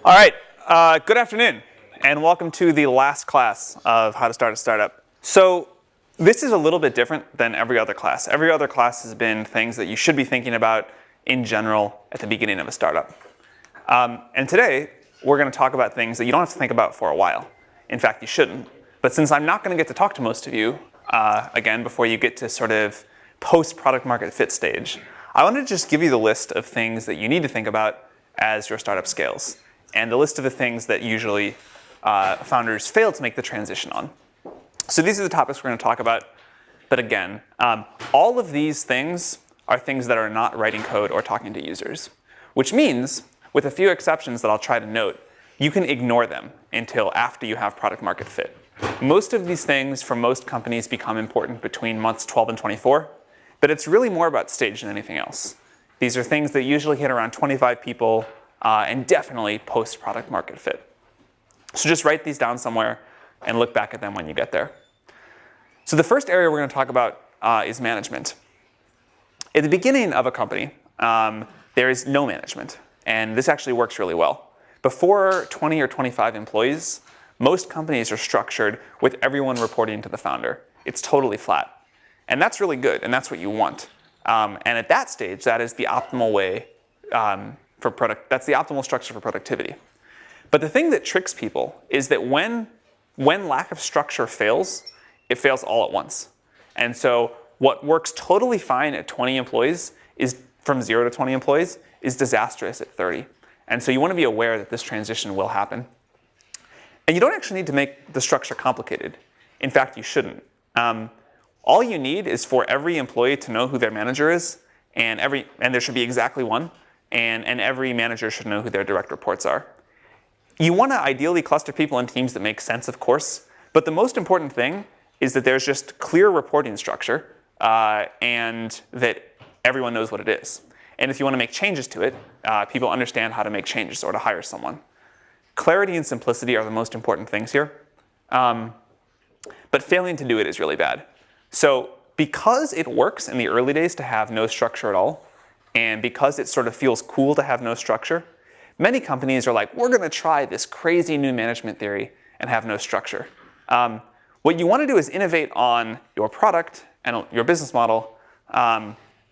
All right, good afternoon, and welcome to the last class of How to Start a Startup. So this is a little bit different than every other class. Every other class has been things that you should be thinking about in general at the beginning of a startup. And today, we're going to talk about things that you don't have to think about for a while. In fact, you shouldn't. But since I'm not going to get to talk to most of you, again, before you get to sort of post-product market fit stage, I want to just give you the list of things that you need to think about as your startup scales, and the list of the things that usually founders fail to make the transition on. So these are the topics we're going to talk about. But again, all of these things are things that are not writing code or talking to users, which means, with a few exceptions that I'll try to note, you can ignore them until after you have product market fit. Most of these things for most companies become important between months 12 and 24, but it's really more about stage than anything else. These are things that usually hit around 25 people and definitely post-product market fit. So just write these down somewhere and look back at them when you get there. So the first area we're going to talk about is management. At the beginning of a company, there is no management, and this actually works really well. Before 20 or 25 employees, most companies are structured with everyone reporting to the founder. It's totally flat. And that's really good, and that's what you want. And at that stage, that is the optimal way that's the optimal structure for productivity. But the thing that tricks people is that when lack of structure fails, it fails all at once. And so what works totally fine at 20 employees is from 0 to 20 employees is disastrous at 30. And so you want to be aware that this transition will happen. And you don't actually need to make the structure complicated. In fact, you shouldn't. All you need is for every employee to know who their manager is, and there should be exactly one, and every manager should know who their direct reports are. You want to ideally cluster people in teams that make sense, of course, but the most important thing is that there's just clear reporting structure and that everyone knows what it is. And if you want to make changes to it, people understand how to make changes or to hire someone. Clarity and simplicity are the most important things here, but failing to do it is really bad. So because it works in the early days to have no structure at all, and because it sort of feels cool to have no structure, many companies are like, we're going to try this crazy new management theory and have no structure. What you want to do is innovate on your product and your business model.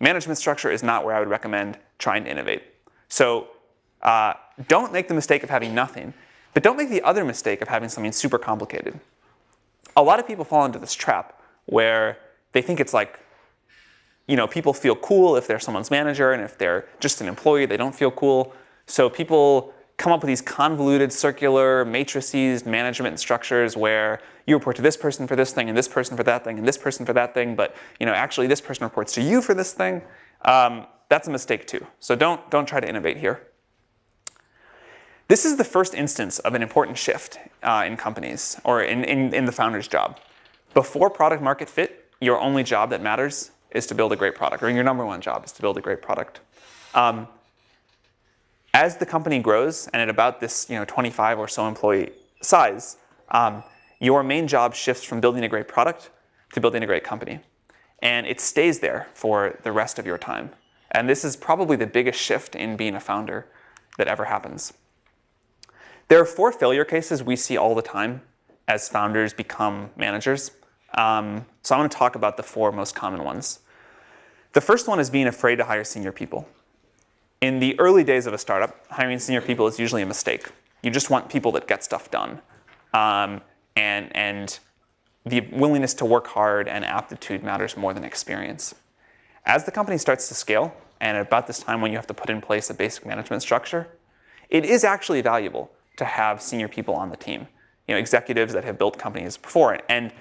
Management structure is not where I would recommend trying to innovate. So don't make the mistake of having nothing, but don't make the other mistake of having something super complicated. A lot of people fall into this trap where they think it's like, people feel cool if they're someone's manager, and if they're just an employee, they don't feel cool. So people come up with these convoluted circular matrices, management structures where you report to this person for this thing, and this person for that thing, and this person for that thing, but actually this person reports to you for this thing. That's a mistake too. So don't try to innovate here. This is the first instance of an important shift in companies, or in the founder's job. Before product market fit, your only job that matters is to build a great product, or your number one job is to build a great product. As the company grows, and at about this 25 or so employee size, your main job shifts from building a great product to building a great company. And it stays there for the rest of your time. And this is probably the biggest shift in being a founder that ever happens. There are 4 failure cases we see all the time as founders become managers. So I'm going to talk about the 4 most common ones. The first one is being afraid to hire senior people. In the early days of a startup, hiring senior people is usually a mistake. You just want people that get stuff done. And the willingness to work hard and aptitude matters more than experience. As the company starts to scale, and at about this time when you have to put in place a basic management structure, it is actually valuable to have senior people on the team. Executives that have built companies before. And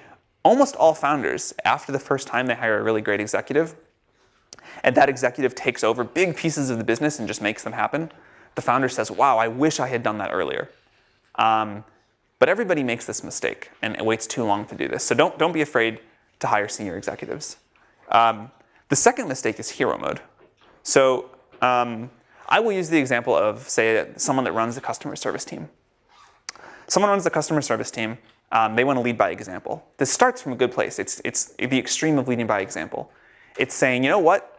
almost all founders, after the first time they hire a really great executive, and that executive takes over big pieces of the business and just makes them happen, the founder says, wow, I wish I had done that earlier. But everybody makes this mistake and it waits too long to do this. So don't be afraid to hire senior executives. The second mistake is hero mode. So I will use the example of, say, someone that runs the customer service team. Someone runs the customer service team. They want to lead by example. This starts from a good place. It's the extreme of leading by example. It's saying, you know what?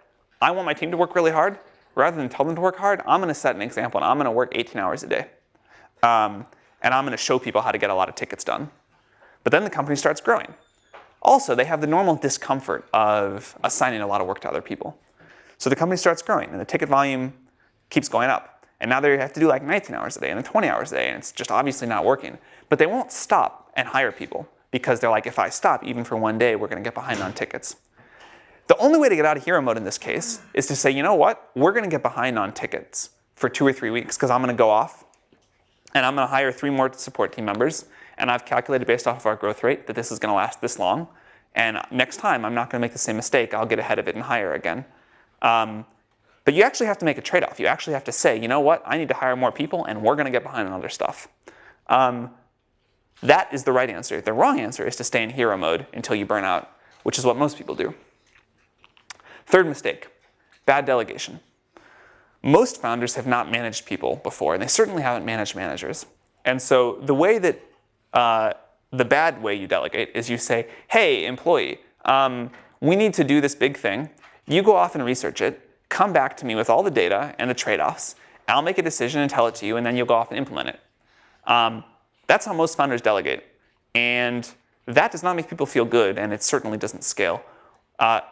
I want my team to work really hard. Rather than tell them to work hard, I'm going to set an example, and I'm going to work 18 hours a day. and I'm going to show people how to get a lot of tickets done. But then the company starts growing. Also, they have the normal discomfort of assigning a lot of work to other people. So the company starts growing, and the ticket volume keeps going up. And now they have to do like 19 hours a day and then 20 hours a day, and it's just obviously not working. But they won't stop and hire people because they're like, if I stop even for one day, we're going to get behind on tickets. The only way to get out of hero mode in this case is to say, you know what? We're going to get behind on tickets for 2 or 3 weeks because I'm going to go off and I'm going to hire 3 more support team members. And I've calculated based off of our growth rate that this is going to last this long. And next time, I'm not going to make the same mistake. I'll get ahead of it and hire again. But you actually have to make a trade-off. You actually have to say, you know what? I need to hire more people, and we're going to get behind on other stuff. That is the right answer. The wrong answer is to stay in hero mode until you burn out, which is what most people do. Third mistake, bad delegation. Most founders have not managed people before, and they certainly haven't managed managers. And so the way that the bad way you delegate is you say, hey, employee, we need to do this big thing. You go off and research it. Come back to me with all the data and the trade-offs. I'll make a decision and tell it to you, and then you'll go off and implement it. That's how most founders delegate. And that does not make people feel good, and it certainly doesn't scale. A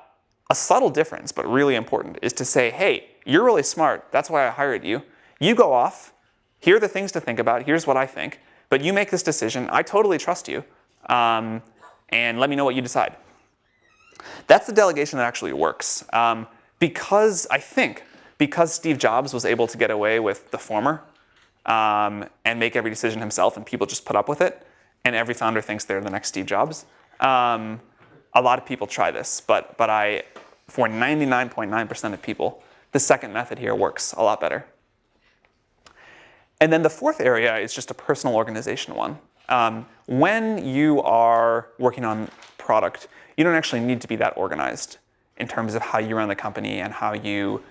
subtle difference, but really important, is to say, hey, you're really smart. That's why I hired you. You go off. Here are the things to think about. Here's what I think. But you make this decision. I totally trust you. And let me know what you decide. That's the delegation that actually works. Because Steve Jobs was able to get away with the former and make every decision himself, and people just put up with it, and every founder thinks they're the next Steve Jobs. A lot of people try this, but for 99.9% of people, the second method here works a lot better. And then the fourth area is just a personal organization one. When you are working on product, you don't actually need to be that organized in terms of how you run the company and how you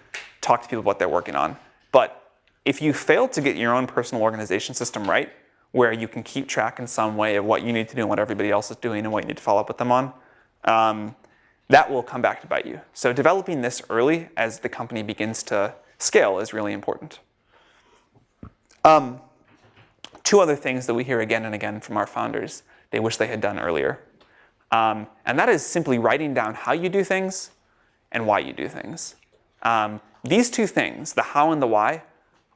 talk to people about what they're working on. But if you fail to get your own personal organization system right, where you can keep track in some way of what you need to do and what everybody else is doing and what you need to follow up with them on, that will come back to bite you. So developing this early as the company begins to scale is really important. 2 other things that we hear again and again from our founders they wish they had done earlier. And that is simply writing down how you do things and why you do things. These 2 things, the how and the why,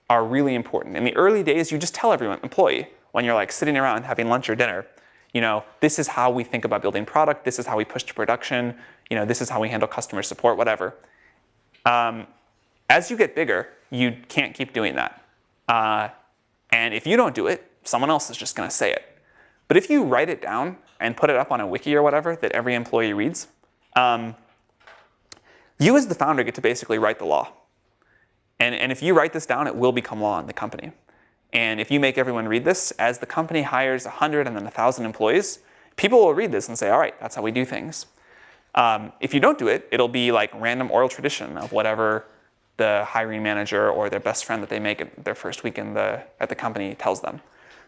are really important. In the early days, you just tell everyone, employee, when you're like sitting around having lunch or dinner, you know, this is how we think about building product, this is how we push to production, you know, this is how we handle customer support, whatever. As you get bigger, you can't keep doing that. And if you don't do it, someone else is just going to say it. But if you write it down and put it up on a wiki or whatever that every employee reads, you as the founder get to basically write the law. And if you write this down, it will become law in the company. And if you make everyone read this, as the company hires 100 and then 1,000 employees, people will read this and say, all right, that's how we do things. If you don't do it, it'll be like random oral tradition of whatever the hiring manager or their best friend that they make at their first week at the company tells them.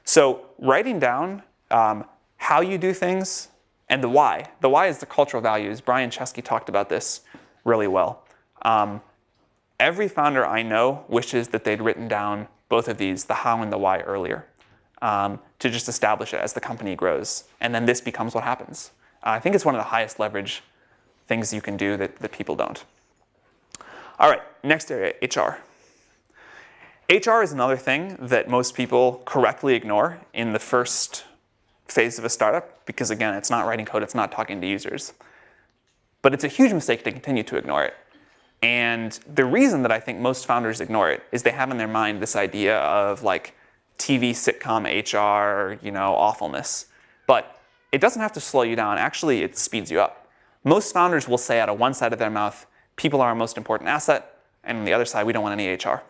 So writing down how you do things and the why. The why is the cultural values. Brian Chesky talked about this really well. Every founder I know wishes that they'd written down both of these, the how and the why, earlier, to just establish it as the company grows. And then this becomes what happens. I think it's one of the highest leverage things you can do that people don't. All right, next area, HR. HR is another thing that most people correctly ignore in the first phase of a startup, because again, it's not writing code, it's not talking to users. But it's a huge mistake to continue to ignore it. And the reason that I think most founders ignore it is they have in their mind this idea of like TV sitcom HR, you know, awfulness. But it doesn't have to slow you down. Actually, it speeds you up. Most founders will say out of one side of their mouth, people are our most important asset, and on the other side, we don't want any HR.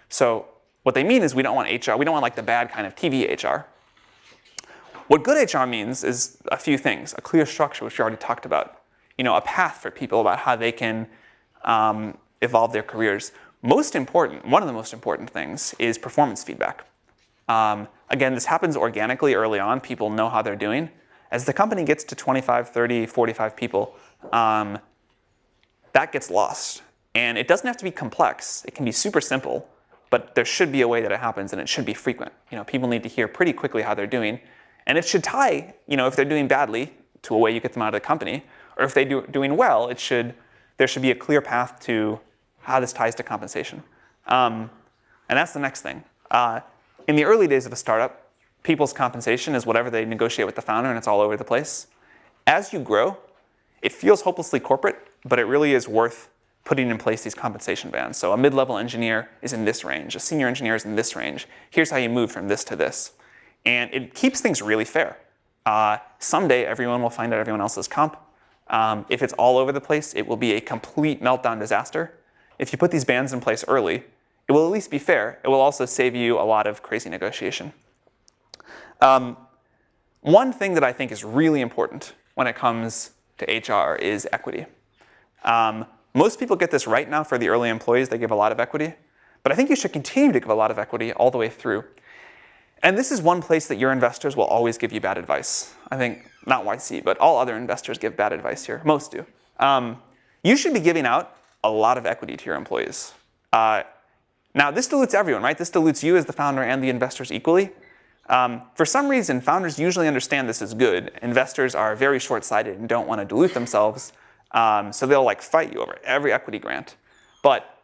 So what they mean is we don't want HR, we don't want like the bad kind of TV HR. What good HR means is a few things, a clear structure, which we already talked about, you know, a path for people about how they can evolve their careers. Most important, one of the most important things is performance feedback. Again, this happens organically early on. People know how they're doing. As the company gets to 25, 30, 45 people, that gets lost. And it doesn't have to be complex. It can be super simple. but there should be a way that it happens, and it should be frequent. People need to hear pretty quickly how they're doing, and it should tie, if they're doing badly, to a way you get them out of the company, or if they're doing well, there should be a clear path to how this ties to compensation. And that's the next thing. In the early days of a startup, people's compensation is whatever they negotiate with the founder, and it's all over the place. As you grow, it feels hopelessly corporate, but it really is worth putting in place these compensation bands. So a mid-level engineer is in this range, a senior engineer is in this range. Here's how you move from this to this. And it keeps things really fair. Someday, everyone will find out everyone else's comp. If it's all over the place, it will be a complete meltdown disaster. If you put these bands in place early, it will at least be fair. It will also save you a lot of crazy negotiation. One thing that I think is really important when it comes to HR is equity. Most people get this right now for the early employees. They give a lot of equity. But I think you should continue to give a lot of equity all the way through. And this is one place that your investors will always give you bad advice. I think, not YC, but all other investors give bad advice here. Most do. You should be giving out a lot of equity to your employees. Now, this dilutes everyone, right? This dilutes you as the founder and the investors equally. For some reason, founders usually understand this is good. Investors are very short-sighted and don't want to dilute themselves. So they'll fight you over every equity grant. But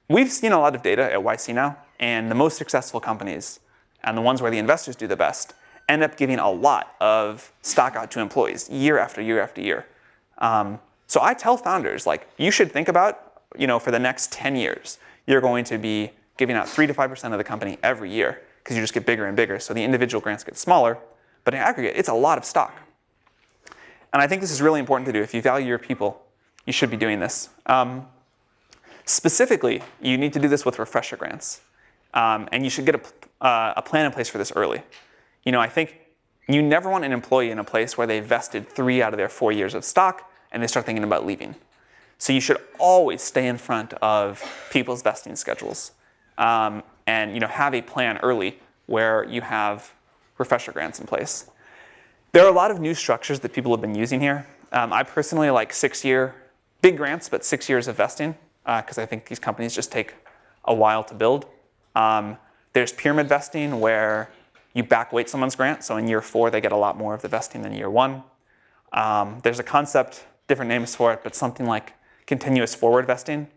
we've seen a lot of data at YC now, and the most successful companies, and the ones where the investors do the best, end up giving a lot of stock out to employees year after year after year. So I tell founders, you should think about, for the next 10 years, you're going to be giving out 3 to 5% of the company every year, because you just get bigger and bigger. So the individual grants get smaller, but in aggregate, it's a lot of stock. And I think this is really important to do. If you value your people, you should be doing this. Specifically, you need to do this with refresher grants. And you should get a plan in place for this early. I think you never want an employee in a place where they vested 3 out of their 4 years of stock and they start thinking about leaving. So you should always stay in front of people's vesting schedules. And have a plan early where you have refresher grants in place. There are a lot of new structures that people have been using here. I personally like 6-year, big grants, but 6 years of vesting, because I think these companies just take a while to build. There's pyramid vesting, where you back weight someone's grant, so in year 4 they get a lot more of the vesting than year 1. There's a concept, different names for it, but something like continuous forward vesting,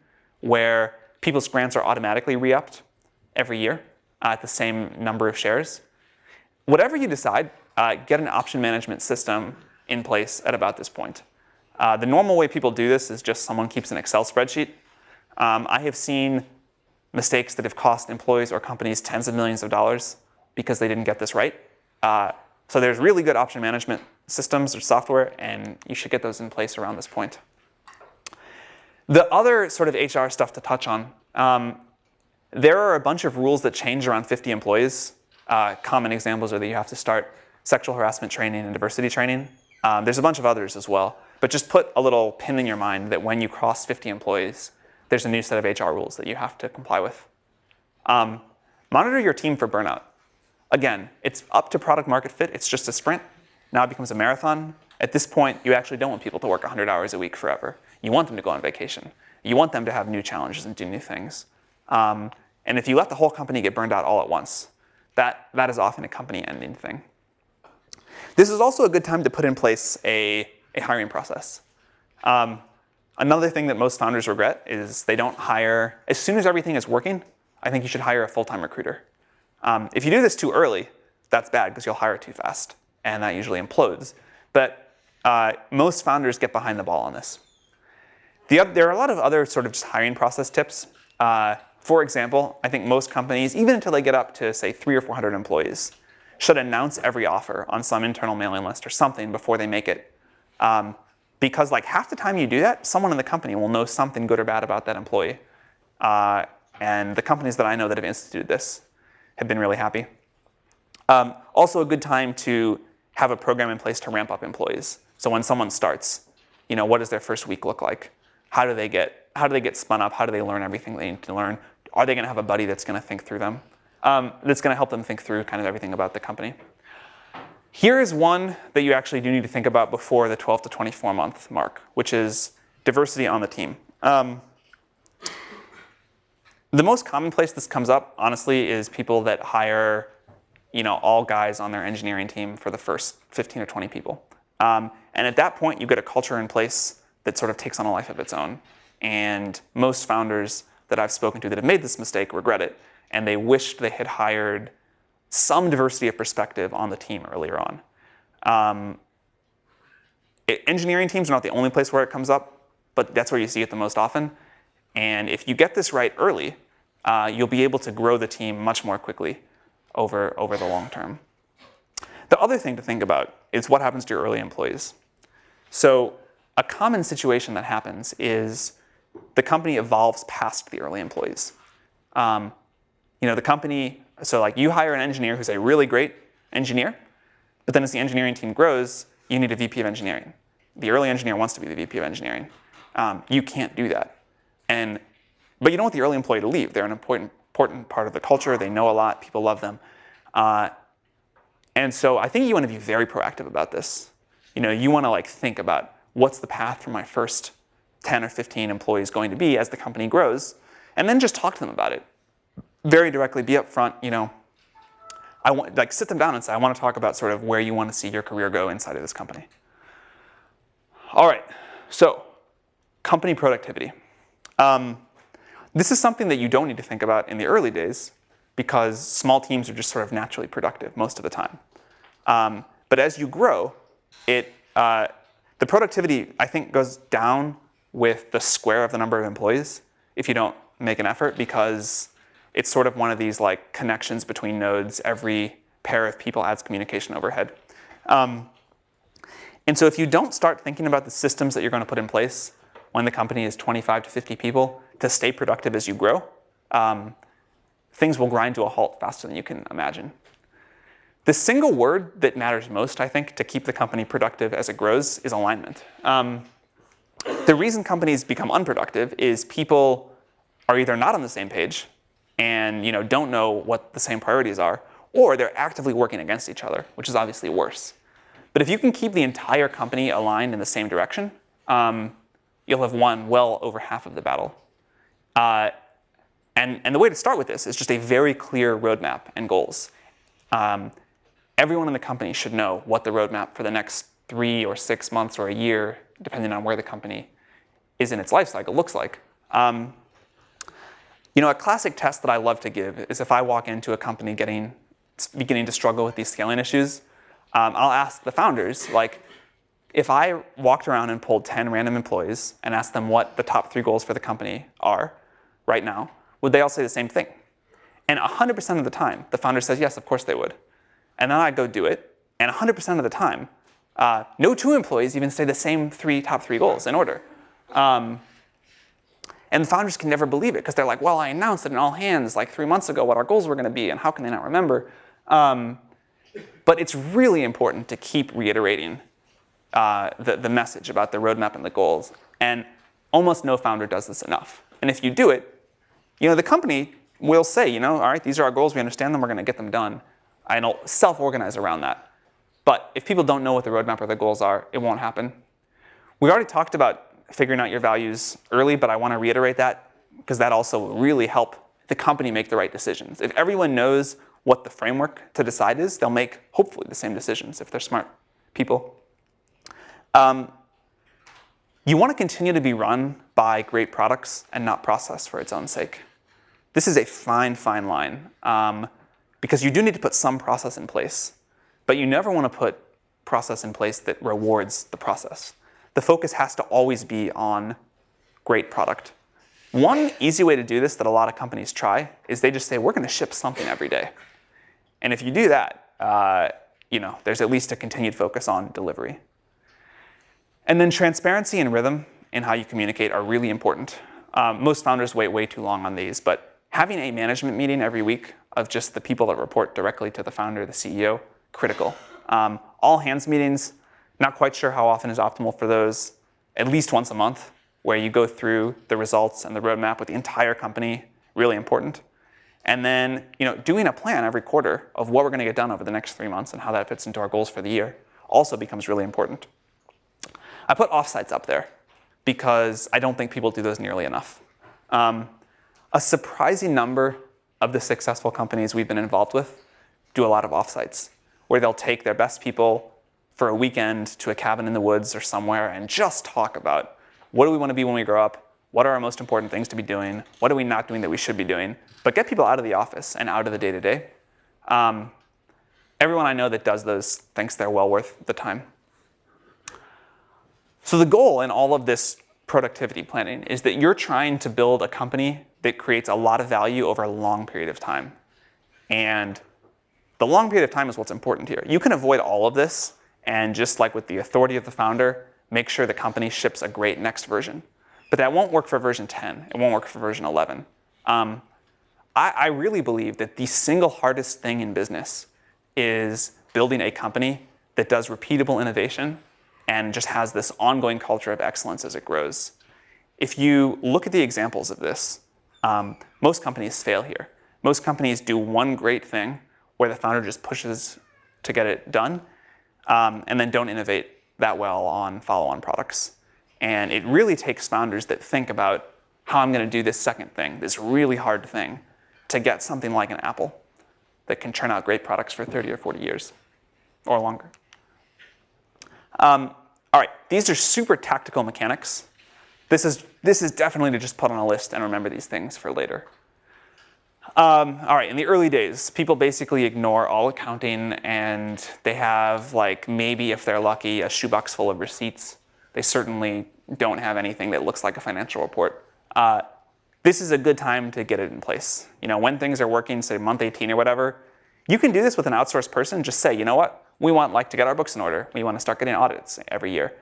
where people's grants are automatically re-upped every year at the same number of shares. Whatever you decide, get an option management system in place at about this point. The normal way people do this is just someone keeps an Excel spreadsheet. I have seen mistakes that have cost employees or companies tens of millions of dollars because they didn't get this right. So there's really good option management systems or software, and you should get those in place around this point. The other sort of HR stuff to touch on, there are a bunch of rules that change around 50 employees. Common examples are that you have to start sexual harassment training and diversity training. There's a bunch of others as well. But just put a little pin in your mind that when you cross 50 employees, there's a new set of HR rules that you have to comply with. Monitor your team for burnout. Again, it's up to product market fit. It's just a sprint. Now it becomes a marathon. At this point, you actually don't want people to work 100 hours a week forever. You want them to go on vacation. You want them to have new challenges and do new things. And if you let the whole company get burned out all at once, that is often a company-ending thing. This is also a good time to put in place a hiring process. Another thing that most founders regret is they don't hire. As soon as everything is working, I think you should hire a full-time recruiter. If you do this too early, that's bad because you'll hire too fast, and that usually implodes. But most founders get behind the ball on this. There are a lot of other sort of just hiring process tips. For example, I think most companies, even until they get up to, say, 300 or 400 employees, should announce every offer on some internal mailing list or something before they make it. Because half the time you do that, someone in the company will know something good or bad about that employee. And the companies that I know that have instituted this have been really happy. Also a good time to have a program in place to ramp up employees. So when someone starts, what does their first week look like? How do they get spun up? How do they learn everything they need to learn? Are they going to have a buddy that's going to think through them? That's going to help them think through kind of everything about the company. Here is one that you actually do need to think about before the 12 to 24 month mark, which is diversity on the team. The most common place this comes up, honestly, is people that hire all guys on their engineering team for the first 15 or 20 people. And at that point, you get a culture in place that sort of takes on a life of its own. And most founders that I've spoken to that have made this mistake regret it, and they wished they had hired some diversity of perspective on the team earlier on. Engineering teams are not the only place where it comes up, but that's where you see it the most often. And if you get this right early, you'll be able to grow the team much more quickly over the long term. The other thing to think about is what happens to your early employees. So a common situation that happens is the company evolves past the early employees. The company, so like you hire an engineer who's a really great engineer, but then as the engineering team grows, you need a VP of engineering. The early engineer wants to be the VP of engineering. You can't do that. But you don't want the early employee to leave. They're an important part of the culture. They know a lot. People love them. And so I think you want to be very proactive about this. You want to think about what's the path for my first 10 or 15 employees going to be as the company grows, and then just talk to them about it. Very directly, be upfront. I want sit them down and say, I want to talk about sort of where you want to see your career go inside of this company. All right, so company productivity. This is something that you don't need to think about in the early days because small teams are just sort of naturally productive most of the time. But as you grow, the productivity, I think, goes down with the square of the number of employees if you don't make an effort, because it's sort of one of these connections between nodes. Every pair of people adds communication overhead. And so if you don't start thinking about the systems that you're going to put in place when the company is 25 to 50 people to stay productive as you grow, things will grind to a halt faster than you can imagine. The single word that matters most, I think, to keep the company productive as it grows is alignment. The reason companies become unproductive is people are either not on the same page and don't know what the same priorities are, or they're actively working against each other, which is obviously worse. But if you can keep the entire company aligned in the same direction, you'll have won well over half of the battle. And the way to start with this is just a very clear roadmap and goals. Everyone in the company should know what the roadmap for the next 3 or 6 months or a year, depending on where the company is in its life cycle, looks like. A classic test that I love to give is if I walk into a company beginning to struggle with these scaling issues, I'll ask the founders, if I walked around and pulled 10 random employees and asked them what the top 3 goals for the company are right now, would they all say the same thing? And 100% of the time, the founder says, yes, of course they would. And then I go do it, and 100% of the time, no 2 employees even say the same top 3 goals in order. And the founders can never believe it because they're like, well, I announced it in all hands 3 months ago what our goals were going to be, and how can they not remember? But it's really important to keep reiterating the message about the roadmap and the goals. And almost no founder does this enough. And if you do it, the company will say, all right, these are our goals, we understand them, we're going to get them done. And it'll self-organize around that. But if people don't know what the roadmap or the goals are, it won't happen. We already talked about figuring out your values early, but I want to reiterate that because that also will really help the company make the right decisions. If everyone knows what the framework to decide is, they'll make, hopefully, the same decisions if they're smart people. You want to continue to be run by great products and not process for its own sake. This is a fine, fine line because you do need to put some process in place, but you never want to put process in place that rewards the process. The focus has to always be on great product. One easy way to do this that a lot of companies try is they just say, we're going to ship something every day. And if you do that, there's at least a continued focus on delivery. And then transparency and rhythm in how you communicate are really important. Most founders wait way too long on these, but having a management meeting every week of just the people that report directly to the founder, the CEO, critical. All hands meetings, not quite sure how often is optimal for those, at least once a month, where you go through the results and the roadmap with the entire company, really important. And then, doing a plan every quarter of what we're going to get done over the next 3 months and how that fits into our goals for the year also becomes really important. I put offsites up there because I don't think people do those nearly enough. A surprising number of the successful companies we've been involved with do a lot of offsites, where they'll take their best people for a weekend to a cabin in the woods or somewhere and just talk about what do we want to be when we grow up, what are our most important things to be doing, what are we not doing that we should be doing, but get people out of the office and out of the day-to-day. Everyone I know that does those thinks they're well worth the time. So the goal in all of this productivity planning is that you're trying to build a company that creates a lot of value over a long period of time. And the long period of time is what's important here. You can avoid all of this and just like with the authority of the founder, make sure the company ships a great next version. But that won't work for version 10. It won't work for version 11. I really believe that the single hardest thing in business is building a company that does repeatable innovation and just has this ongoing culture of excellence as it grows. If you look at the examples of this, most companies fail here. Most companies do one great thing where the founder just pushes to get it done, and then don't innovate that well on follow-on products. And it really takes founders that think about how I'm going to do this second thing, this really hard thing, to get something like an Apple that can churn out great products for 30 or 40 years or longer. All right, these are super tactical mechanics. This is definitely to just put on a list and remember these things for later. All right, in the early days, people basically ignore all accounting and they have, like, maybe if they're lucky, a shoebox full of receipts. They certainly don't have anything that looks like a financial report. This is a good time to get it in place. You know, when things are working, say month 18 or whatever, you can do this with an outsourced person. Just say, you know what? We want to get our books in order. We want to start getting audits every year.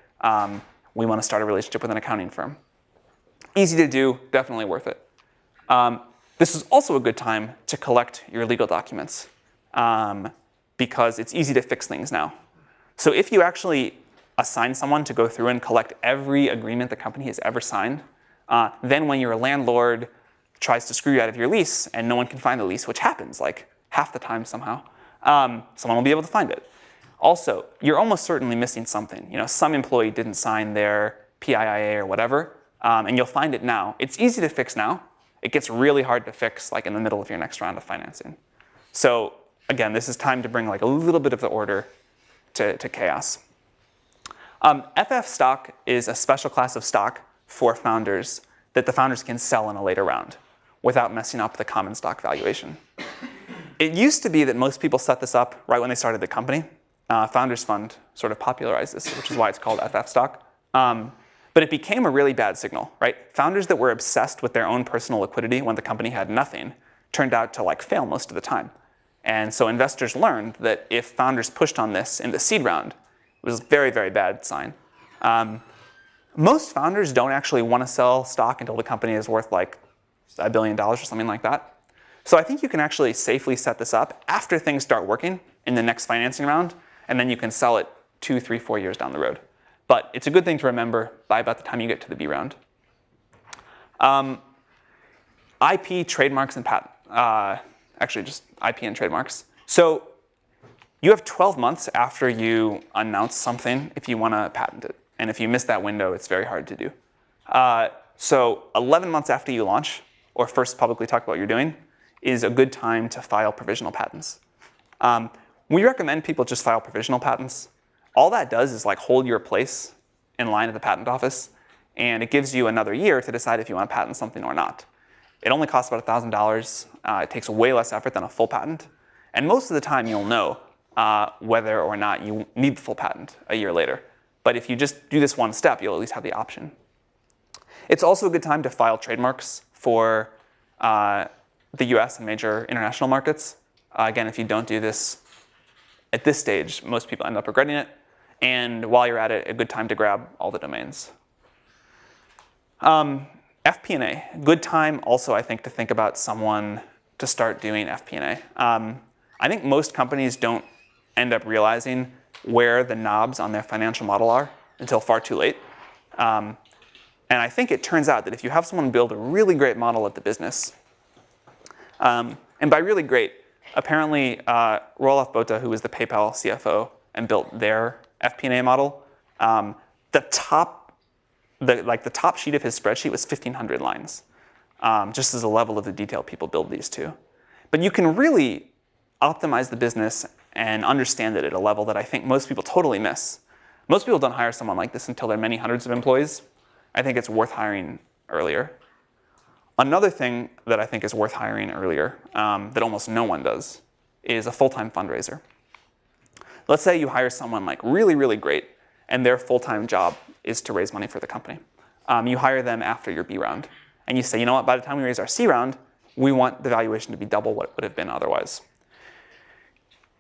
We want to start a relationship with an accounting firm. Easy to do, definitely worth it. This is also a good time to collect your legal documents because it's easy to fix things now. So if you actually assign someone to go through and collect every agreement the company has ever signed, then when your landlord tries to screw you out of your lease and no one can find the lease, which happens like half the time somehow, someone will be able to find it. Also, you're almost certainly missing something. You know, some employee didn't sign their PIIA or whatever, and you'll find it now. It's easy to fix now. It gets really hard to fix like in the middle of your next round of financing. So again, this is time to bring like a little bit of the order to chaos. FF stock is a special class of stock for founders that the founders can sell in a later round without messing up the common stock valuation. It used to be that most people set this up right when they started the company. Founders Fund sort of popularized this, which is why it's called FF stock. But it became a really bad signal, right? Founders that were obsessed with their own personal liquidity when the company had nothing turned out to like fail most of the time. And so investors learned that if founders pushed on this in the seed round, it was a very, very bad sign. Most founders don't actually want to sell stock until the company is worth like $1 billion or something like that. So I think you can actually safely set this up after things start working in the next financing round, and then you can sell it 2, 3, 4 years down the road. But it's a good thing to remember by about the time you get to the B round. IP, trademarks, and patent. Actually, just IP and trademarks. So you have 12 months after you announce something if you want to patent it. And if you miss that window, it's very hard to do. So 11 months after you launch, or first publicly talk about what you're doing, is a good time to file provisional patents. We recommend people just file provisional patents. All that does is like hold your place in line at the patent office, and it gives you another year to decide if you want to patent something or not. It only costs about $1,000. It takes way less effort than a full patent. And most of the time you'll know whether or not you need the full patent a year later. But if you just do this one step, you'll at least have the option. It's also a good time to file trademarks for the US and major international markets. Again, if you don't do this at this stage, most people end up regretting it. And while you're at it, a good time to grab all the domains. FP&A, good time also, I think, to think about someone to start doing FP&A. I think most companies don't end up realizing where the knobs on their financial model are until far too late. And I think it turns out that if you have someone build a really great model at the business, and by really great, apparently Roelof Botha, who was the PayPal CFO and built their FP&A model, the top sheet of his spreadsheet was 1,500 lines. just as a level of the detail people build these to. But you can really optimize the business and understand it at a level that I think most people totally miss. Most people don't hire someone like this until they're many hundreds of employees. I think it's worth hiring earlier. Another thing that I think is worth hiring earlier that almost no one does is a full-time fundraiser. Let's say you hire someone like really, really great, and their full-time job is to raise money for the company. You hire them after your B round, and you say, you know what, by the time we raise our C round, we want the valuation to be double what it would have been otherwise.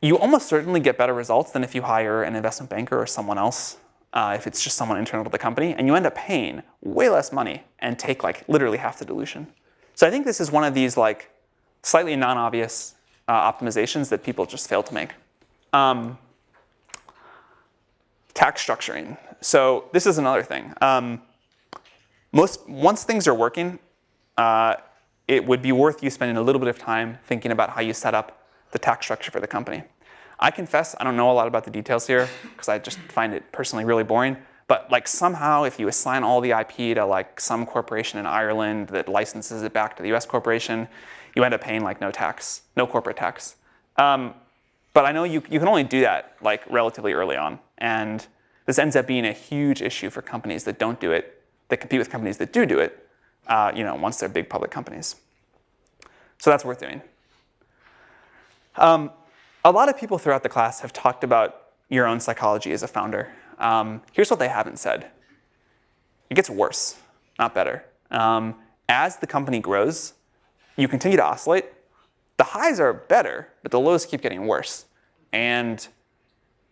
You almost certainly get better results than if you hire an investment banker or someone else, if it's just someone internal to the company, and you end up paying way less money and take like literally half the dilution. So I think this is one of these like slightly non-obvious optimizations that people just fail to make. Tax structuring. So this is another thing. Once things are working, it would be worth you spending a little bit of time thinking about how you set up the tax structure for the company. I confess I don't know a lot about the details here because I just find it personally really boring. But like somehow if you assign all the IP to like some corporation in Ireland that licenses it back to the US corporation, you end up paying like no tax, no corporate tax. But I know you can only do that like relatively early on. And this ends up being a huge issue for companies that don't do it, that compete with companies that do it, once they're big public companies. So that's worth doing. A lot of people throughout the class have talked about your own psychology as a founder. Here's what they haven't said. It gets worse, not better. As the company grows, you continue to oscillate. The highs are better, but the lows keep getting worse. And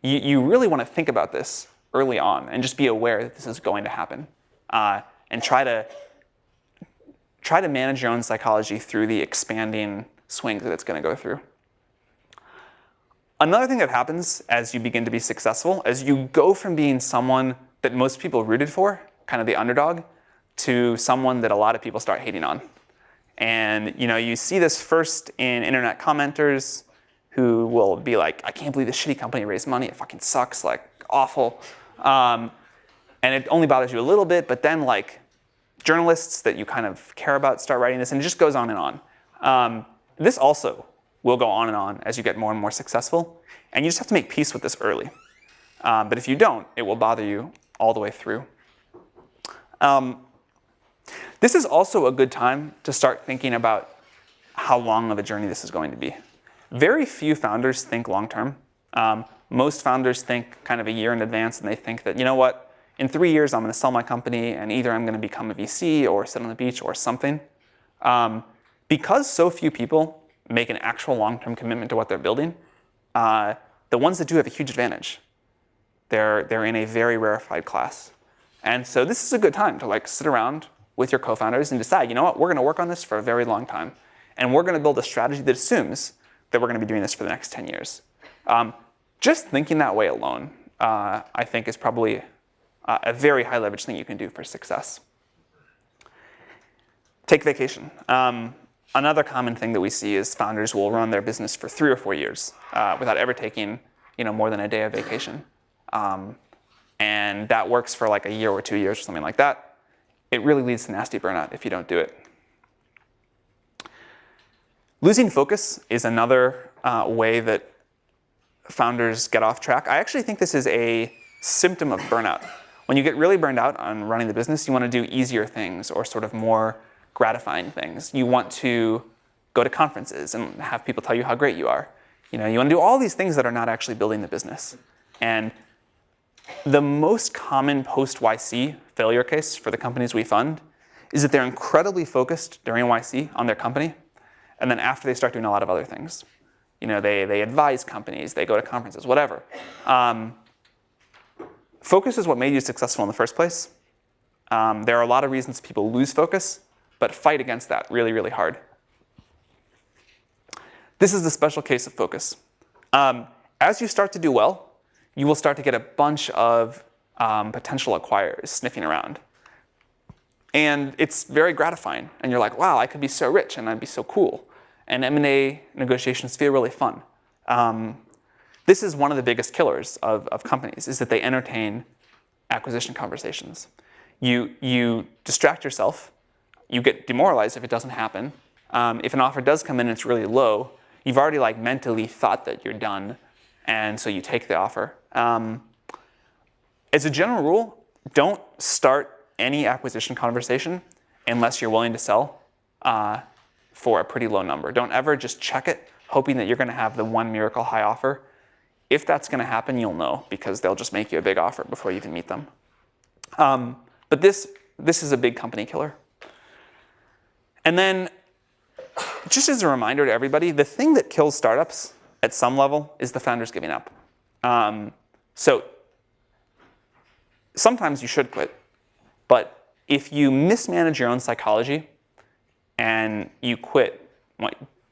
you really want to think about this early on and just be aware that this is going to happen. And try to manage your own psychology through the expanding swings that it's going to go through. Another thing that happens as you begin to be successful is you go from being someone that most people rooted for, kind of the underdog, to someone that a lot of people start hating on. And you see this first in internet commenters who will be like, I can't believe this shitty company raised money, it fucking sucks, like awful. And it only bothers you a little bit, but then like journalists that you kind of care about start writing this, and it just goes on and on. This also will go on and on as you get more and more successful. And you just have to make peace with this early. But if you don't, it will bother you all the way through. This is also a good time to start thinking about how long of a journey this is going to be. Very few founders think long-term. Most founders think kind of a year in advance, and they think that, you know what, in 3 years I'm going to sell my company, and either I'm going to become a VC or sit on the beach or something. Because so few people make an actual long-term commitment to what they're building, the ones that do have a huge advantage. They're in a very rarefied class. And so this is a good time to like sit around with your co-founders and decide, you know what, we're going to work on this for a very long time. And we're going to build a strategy that assumes that we're going to be doing this for the next 10 years. Just thinking that way alone, I think is probably a very high leverage thing you can do for success. Take vacation. Another common thing that we see is founders will run their business for 3 or 4 years without ever taking more than a day of vacation. And that works for like a year or 2 years or something like that. It really leads to nasty burnout if you don't do it. Losing focus is another way that founders get off track. I actually think this is a symptom of burnout. When you get really burned out on running the business, you want to do easier things or sort of more gratifying things. You want to go to conferences and have people tell you how great you are. You want to do all these things that are not actually building the business. And the most common post-YC failure case for the companies we fund is that they're incredibly focused during YC on their company, and then after they start doing a lot of other things. They advise companies, they go to conferences, whatever. Focus is what made you successful in the first place. There are a lot of reasons people lose focus, but fight against that really, really hard. This is the special case of focus. As you start to do well, you will start to get a bunch of potential acquirers sniffing around. And it's very gratifying. And you're like, wow, I could be so rich and I'd be so cool. And M&A negotiations feel really fun. This is one of the biggest killers of companies, is that they entertain acquisition conversations. You distract yourself you get demoralized if it doesn't happen. If an offer does come in and it's really low, you've already like mentally thought that you're done, and so you take the offer. As a general rule, don't start any acquisition conversation unless you're willing to sell for a pretty low number. Don't ever just check it, hoping that you're going to have the one miracle high offer. If that's going to happen, you'll know, because they'll just make you a big offer before you even meet them. But this is a big company killer. And then, just as a reminder to everybody, the thing that kills startups at some level is the founders giving up. So sometimes you should quit, but if you mismanage your own psychology and you quit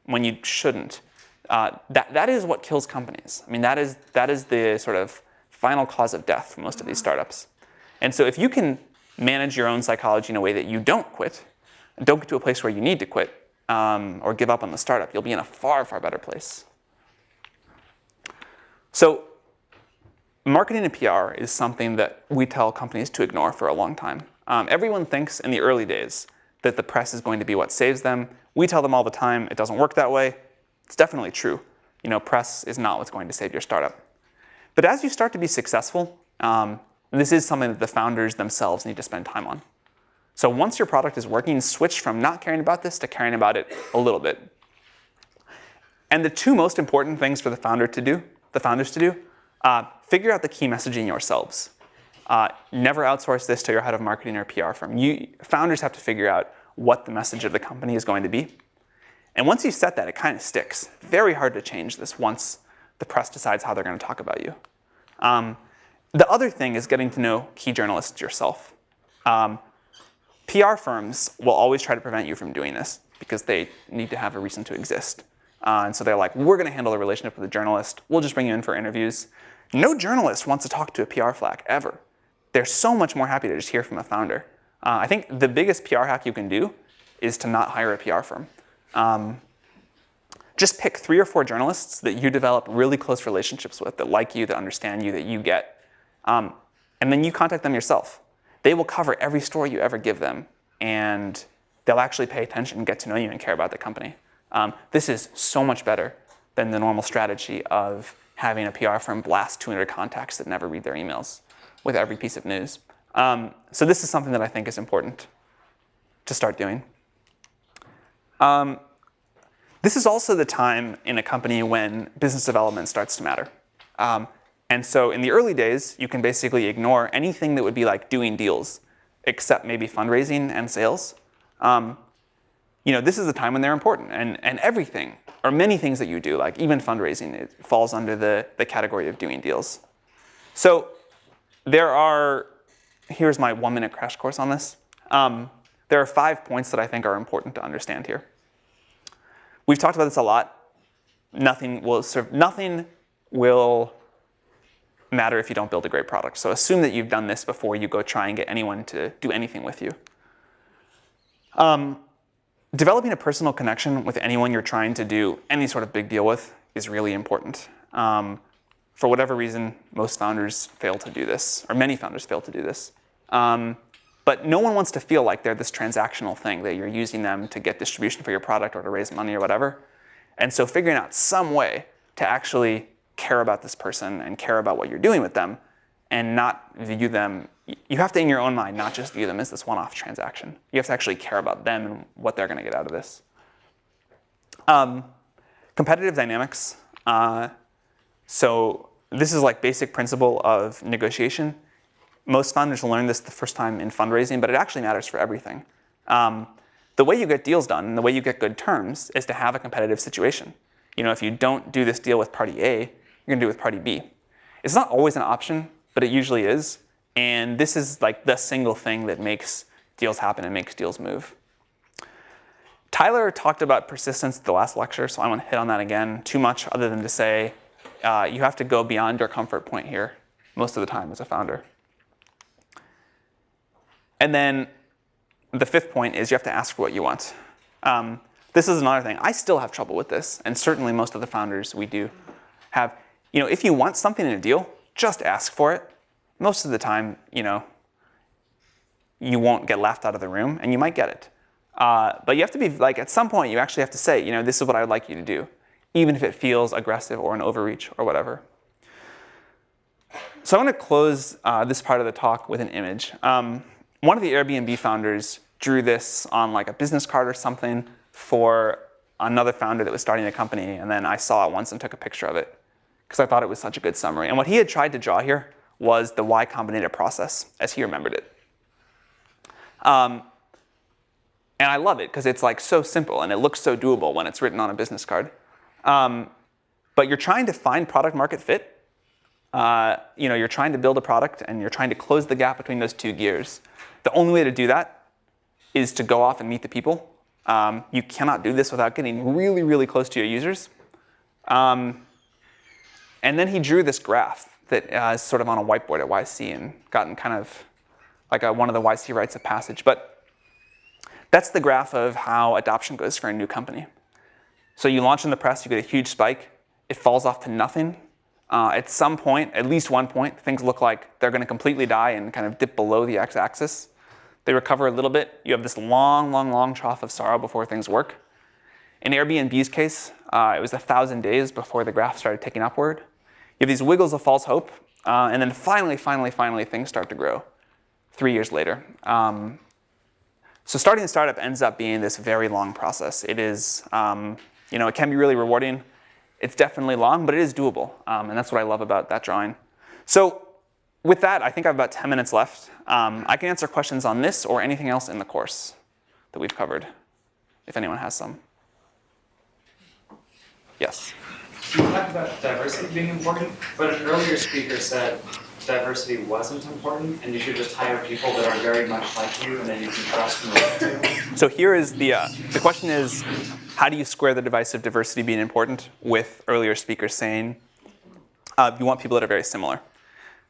when you shouldn't, that is what kills companies. I mean, that is the sort of final cause of death for most of these startups. And so if you can manage your own psychology in a way that you don't quit, and don't get to a place where you need to quit or give up on the startup, you'll be in a far, far better place. So marketing and PR is something that we tell companies to ignore for a long time. Everyone thinks in the early days that the press is going to be what saves them. We tell them all the time it doesn't work that way. It's definitely true. Press is not what's going to save your startup. But as you start to be successful, this is something that the founders themselves need to spend time on. So once your product is working, switch from not caring about this to caring about it a little bit. And the two most important things for the founders to do, figure out the key messaging yourselves. Never outsource this to your head of marketing or PR firm. Founders have to figure out what the message of the company is going to be. And once you set that, it kind of sticks. Very hard to change this once the press decides how they're going to talk about you. The other thing is getting to know key journalists yourself. PR firms will always try to prevent you from doing this because they need to have a reason to exist. And so they're like, we're going to handle the relationship with the journalist. We'll just bring you in for interviews. No journalist wants to talk to a PR flack, ever. They're so much more happy to just hear from a founder. I think the biggest PR hack you can do is to not hire a PR firm. Just pick 3 or 4 journalists that you develop really close relationships with, that like you, that understand you, that you get. And then you contact them yourself. They will cover every story you ever give them, and they'll actually pay attention and get to know you and care about the company. This is so much better than the normal strategy of having a PR firm blast 200 contacts that never read their emails with every piece of news. So this is something that I think is important to start doing. This is also the time in a company when business development starts to matter. And so in the early days, you can basically ignore anything that would be like doing deals, except maybe fundraising and sales. This is the time when they're important, and everything, or many things that you do, like even fundraising, it falls under the category of doing deals. So here's my 1-minute crash course on this. There are 5 points that I think are important to understand here. We've talked about this a lot. Nothing will matter if you don't build a great product. So assume that you've done this before you go try and get anyone to do anything with you. Developing a personal connection with anyone you're trying to do any sort of big deal with is really important. For whatever reason, most founders fail to do this, or many founders fail to do this. But no one wants to feel like they're this transactional thing, that you're using them to get distribution for your product or to raise money or whatever. And so figuring out some way to actually care about this person and care about what you're doing with them and not view them, you have to, in your own mind, not just view them as this one-off transaction. You have to actually care about them and what they're going to get out of this. Competitive dynamics. So this is like basic principle of negotiation. Most founders will learn this the first time in fundraising, but it actually matters for everything. The way you get deals done and the way you get good terms is to have a competitive situation. If you don't do this deal with party A, you're going to do it with party B. It's not always an option, but it usually is. And this is like the single thing that makes deals happen and makes deals move. Tyler talked about persistence at the last lecture, so I won't hit on that again too much, other than to say you have to go beyond your comfort point here most of the time as a founder. And then the 5th point is you have to ask for what you want. This is another thing. I still have trouble with this, and certainly most of the founders we do have. If you want something in a deal, just ask for it. Most of the time, you won't get laughed out of the room, and you might get it. But you have to be, like, at some point, you actually have to say, this is what I would like you to do, even if it feels aggressive or an overreach or whatever. So I'm going to close this part of the talk with an image. One of the Airbnb founders drew this on like a business card or something for another founder that was starting a company, and then I saw it once and took a picture of it because I thought it was such a good summary. And what he had tried to draw here was the Y Combinator process as he remembered it. And I love it because it's like so simple and it looks so doable when it's written on a business card. But you're trying to find product market fit. You're trying to build a product and you're trying to close the gap between those two gears. The only way to do that is to go off and meet the people. You cannot do this without getting really, really close to your users. And then he drew this graph that is sort of on a whiteboard at YC and gotten kind of like one of the YC rites of passage. But that's the graph of how adoption goes for a new company. So you launch in the press, you get a huge spike. It falls off to nothing. At some point, at least one point, things look like they're going to completely die and kind of dip below the x-axis. They recover a little bit. You have this long, long, long trough of sorrow before things work. In Airbnb's case, it was 1,000 days before the graph started ticking upward. You have these wiggles of false hope, and then finally, things start to grow 3 years later. So starting a startup ends up being this very long process. It is, it can be really rewarding. It's definitely long, but it is doable, and that's what I love about that drawing. So with that, I think I have about 10 minutes left. I can answer questions on this or anything else in the course that we've covered, if anyone has some. Yes? You talked about diversity being important, but an earlier speaker said diversity wasn't important, and you should just hire people that are very much like you, and then you can trust and relate to. So here is the question is, how do you square the device of diversity being important with earlier speakers saying you want people that are very similar?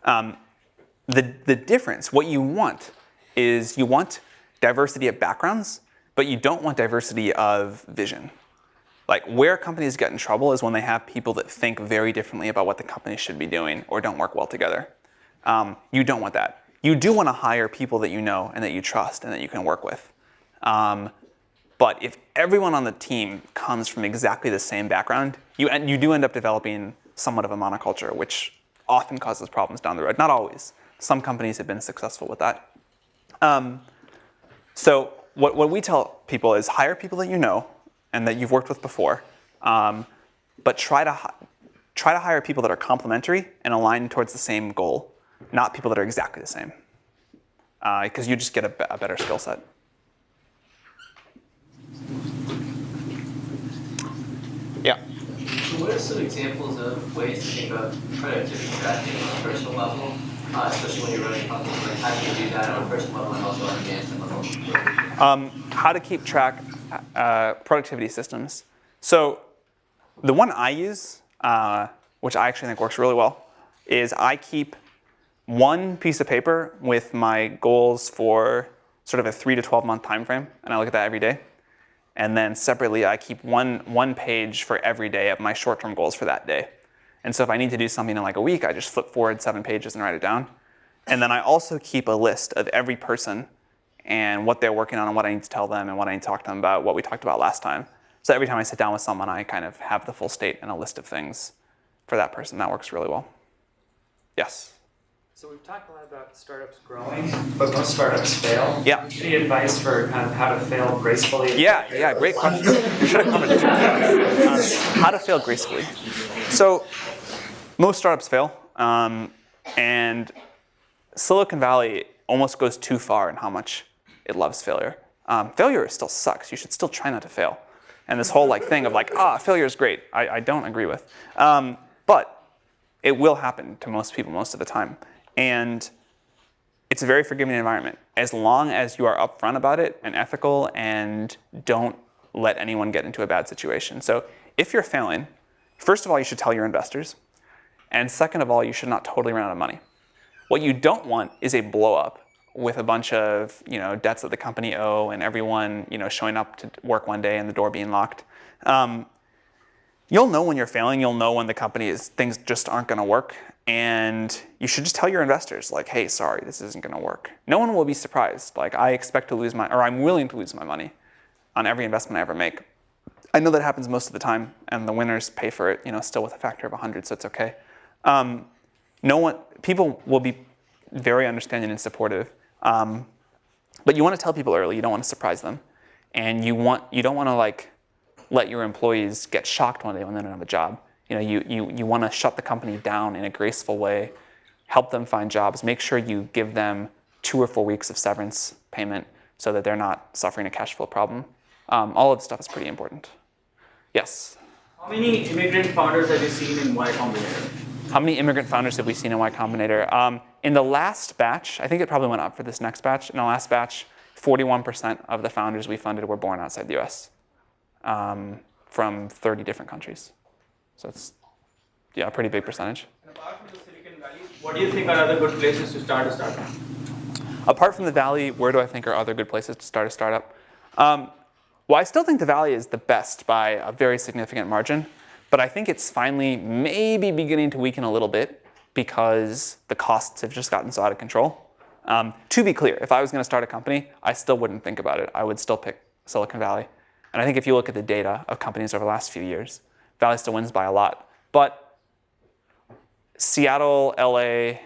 The difference, what you want is you want diversity of backgrounds, but you don't want diversity of vision. Like where companies get in trouble is when they have people that think very differently about what the company should be doing or don't work well together. You don't want that. You do want to hire people that you know and that you trust and that you can work with. But if everyone on the team comes from exactly the same background, you do end up developing somewhat of a monoculture, which often causes problems down the road. Not always. Some companies have been successful with that. So what we tell people is hire people that you know and that you've worked with before, but try to hire people that are complementary and aligned towards the same goal, not people that are exactly the same, because you just get a better skill set. Yeah. So what are some examples of ways to think about productivity tracking on a personal level, especially when you're running companies? Like how do you do that on a personal level and also on a management level? How to keep track productivity systems. So the one I use, which I actually think works really well, is I keep one piece of paper with my goals for sort of a 3 to 12 month time frame, and I look at that every day. And then separately, I keep one page for every day of my short-term goals for that day. And so if I need to do something in like a week, I just flip forward 7 pages and write it down. And then I also keep a list of every person and what they're working on and what I need to tell them and what I need to talk to them about, what we talked about last time. So every time I sit down with someone, I kind of have the full state and a list of things for that person. That works really well. Yes? So we've talked a lot about startups growing, but most startups fail. Yeah. Any advice for kind of how to fail gracefully? Yeah, great question. You should have covered it. How to fail gracefully. So most startups fail, and Silicon Valley almost goes too far in how much it loves failure. Failure still sucks. You should still try not to fail. And this whole thing of failure is great, I don't agree with. But it will happen to most people most of the time. And it's a very forgiving environment. As long as you are upfront about it and ethical and don't let anyone get into a bad situation. So if you're failing, first of all, you should tell your investors. And second of all, you should not totally run out of money. What you don't want is a blow up with a bunch of debts that the company owe and everyone showing up to work one day and the door being locked. You'll know when you're failing. You'll know when the company things just aren't going to work. And you should just tell your investors, hey, sorry, this isn't going to work. No one will be surprised. I expect to lose or I'm willing to lose my money. on every investment I ever make. I know that happens most of the time, and the winners pay for it, still with a factor of 100, so it's okay. People will be very understanding and supportive, but you want to tell people early. You don't want to surprise them, and you don't want to like let your employees get shocked one day when they don't have a job. You want to shut the company down in a graceful way, help them find jobs, make sure you give them 2 or 4 weeks of severance payment so that they're not suffering a cash flow problem. All of this stuff is pretty important. Yes? How many immigrant founders have you seen in Y Combinator? How many immigrant founders have we seen in Y Combinator? In the last batch, I think it probably went up for this next batch. In the last batch, 41% of the founders we funded were born outside the US from 30 different countries. So it's a pretty big percentage. And apart from the Silicon Valley, what do you think are other good places to start a startup? Apart from the Valley, where do I think are other good places to start a startup? Well, I still think the Valley is the best by a very significant margin, but I think it's finally maybe beginning to weaken a little bit because the costs have just gotten so out of control. To be clear, if I was going to start a company, I still wouldn't think about it. I would still pick Silicon Valley. And I think if you look at the data of companies over the last few years, Valley still wins by a lot. But Seattle, LA,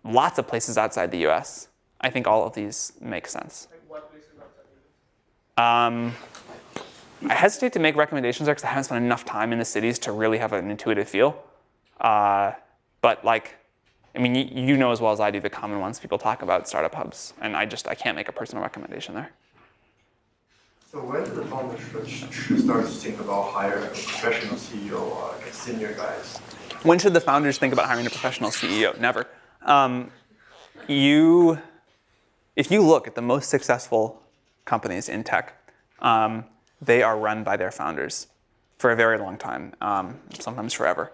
lots of places outside the US, I think all of these make sense. Like what places outside the US? I hesitate to make recommendations there because I haven't spent enough time in the cities to really have an intuitive feel. But you know as well as I do the common ones people talk about, startup hubs, and I can't make a personal recommendation there. So when do the founders should start to think about hiring a professional CEO or like senior guys? When should the founders think about hiring a professional CEO? Never. If you look at the most successful companies in tech, they are run by their founders for a very long time, sometimes forever.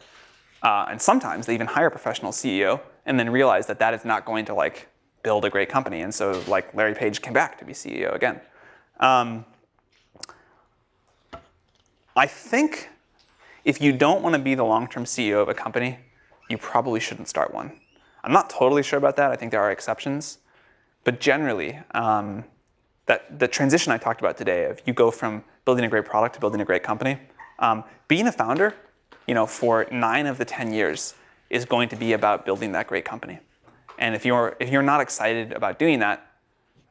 And sometimes they even hire a professional CEO and then realize that that is not going to build a great company. And so Larry Page came back to be CEO again. I think if you don't want to be the long-term CEO of a company, you probably shouldn't start one. I'm not totally sure about that. I think there are exceptions. But generally, the transition I talked about today of you go from building a great product to building a great company, being a founder, for 9 of the 10 years is going to be about building that great company. And if you're not excited about doing that,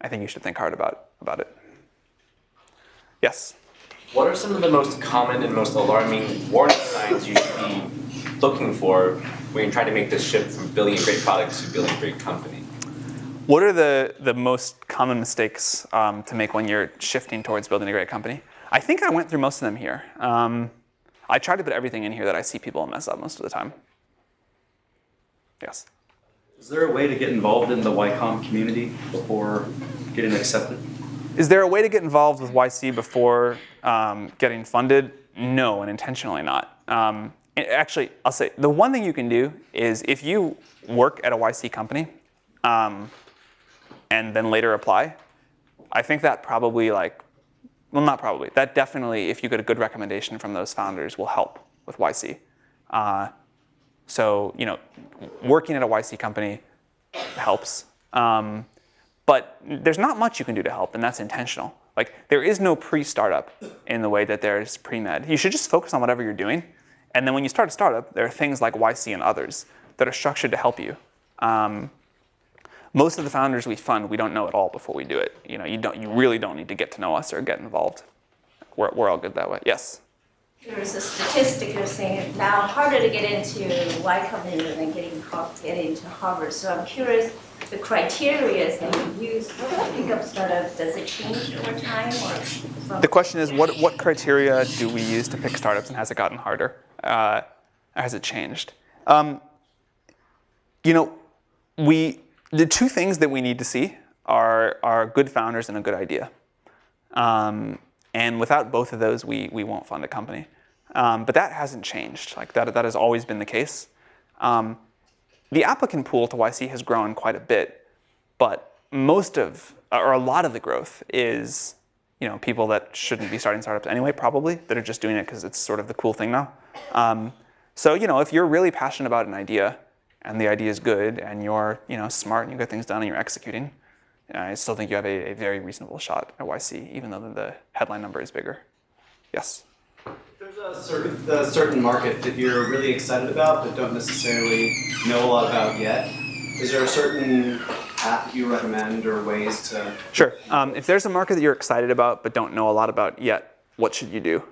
I think you should think hard about it. Yes? What are some of the most common and most alarming warning signs you should be looking for when you're trying to make this shift from building a great product to building a great company? What are the most common mistakes to make when you're shifting towards building a great company? I think I went through most of them here. I try to put everything in here that I see people mess up most of the time. Yes? Is there a way to get involved in the YCOM community before getting accepted? Is there a way to get involved with YC before getting funded? No, and intentionally not. Actually, I'll say the one thing you can do is if you work at a YC company and then later apply, I think that probably not probably, that definitely, if you get a good recommendation from those founders, will help with YC. So, working at a YC company helps. But there's not much you can do to help, and that's intentional. There is no pre-startup in the way that there's pre-med. You should just focus on whatever you're doing. And then when you start a startup, there are things like YC and others that are structured to help you. Most of the founders we fund, we don't know at all before we do it. You really don't need to get to know us or get involved. We're all good that way. Yes? There's a statistic you're saying it's now harder to get into Y Combinator than get into Harvard. So I'm curious, the criteria that you use to pick up startups, does it change over time? The question is, what criteria do we use to pick startups, and has it gotten harder? Or has it changed? The 2 things that we need to see are good founders and a good idea. And without both of those, we won't fund a company. But that hasn't changed. That has always been the case. The applicant pool to YC has grown quite a bit, but a lot of the growth is people that shouldn't be starting startups anyway, probably, that are just doing it because it's sort of the cool thing now. So if you're really passionate about an idea, and the idea is good, and you're smart, and you get things done, and you're executing, I still think you have a very reasonable shot at YC, even though the headline number is bigger. Yes? There's a certain market that you're really excited about but don't necessarily know a lot about yet. Is there a certain path that you recommend or ways to? Sure. If there's a market that you're excited about but don't know a lot about yet, what should you do?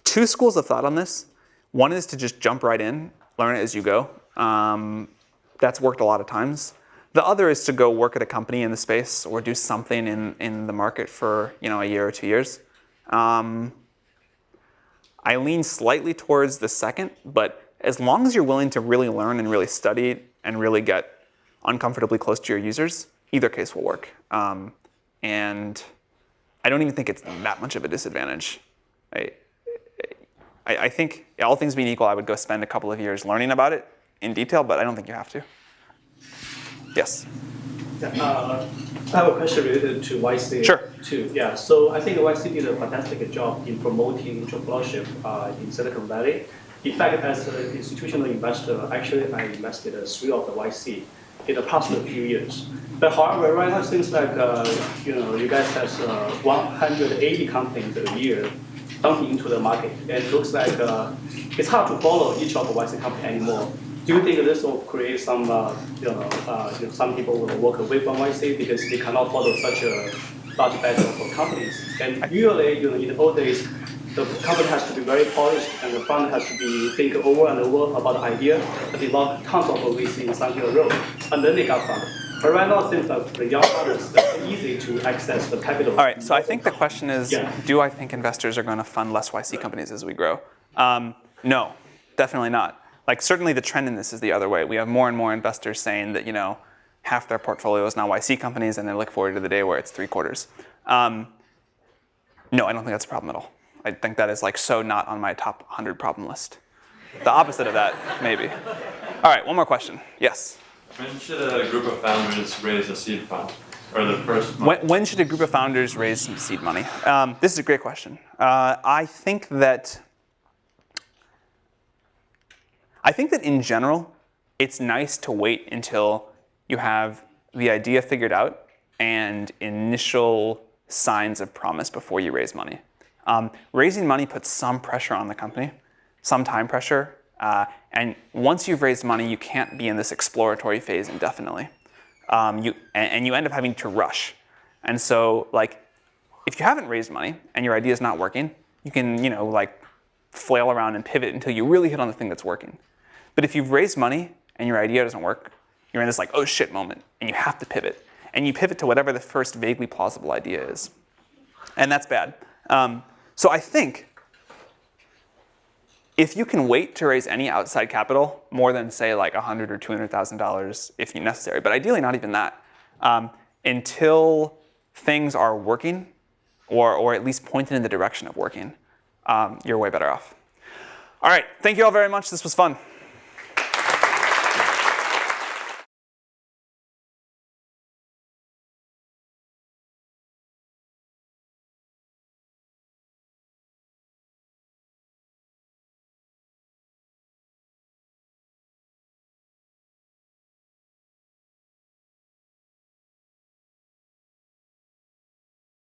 Two schools of thought on this. One is to just jump right in, learn it as you go. That's worked a lot of times. The other is to go work at a company in the space or do something in the market for a year or 2 years. I lean slightly towards the second, but as long as you're willing to really learn and really study and really get uncomfortably close to your users, either case will work. And I don't even think it's that much of a disadvantage. I think, all things being equal, I would go spend a couple of years learning about it in detail, but I don't think you have to. Yes? I have a question related to YC. Sure. Too. Yeah, so I think YC did a fantastic job in promoting entrepreneurship in Silicon Valley. In fact, as an institutional investor, actually I invested 3 of the YC in the past few years. But however, right now it seems like you guys have 180 companies a year dumping into the market, and it looks like it's hard to follow each of the YC company anymore. Do you think this will create some, some people will walk away from YC because they cannot follow such a large batch of companies? And usually, in the old days, the company has to be very polished, and the fund has to be think over and over about the idea, and develop tons of VC in some road, and then they got funded. But right now, it seems like the young founders, it's easy to access the capital. All right, so I think the question is, do I think investors are going to fund less YC companies as we grow? No, definitely not. Like, certainly the trend in this is the other way. We have more and more investors saying that, half their portfolio is now YC companies, and they look forward to the day where it's 3/4. No, I don't think that's a problem at all. I think that is so not on my top 100 problem list. The opposite of that, maybe. All right, one more question. Yes? When should a group of founders raise a seed fund? Or the first money? When should a group of founders raise some seed money? This is a great question. I think that in general, it's nice to wait until you have the idea figured out and initial signs of promise before you raise money. Raising money puts some pressure on the company, some time pressure, and once you've raised money, you can't be in this exploratory phase indefinitely. You end up having to rush. And so, if you haven't raised money and your idea is not working, you can, flail around and pivot until you really hit on the thing that's working. But if you've raised money and your idea doesn't work, you're in this oh shit moment, and you have to pivot. And you pivot to whatever the first vaguely plausible idea is. And that's bad. So I think if you can wait to raise any outside capital, more than say $100,000 or $200,000 if necessary, but ideally not even that, until things are working, or at least pointed in the direction of working, you're way better off. All right, thank you all very much. This was fun.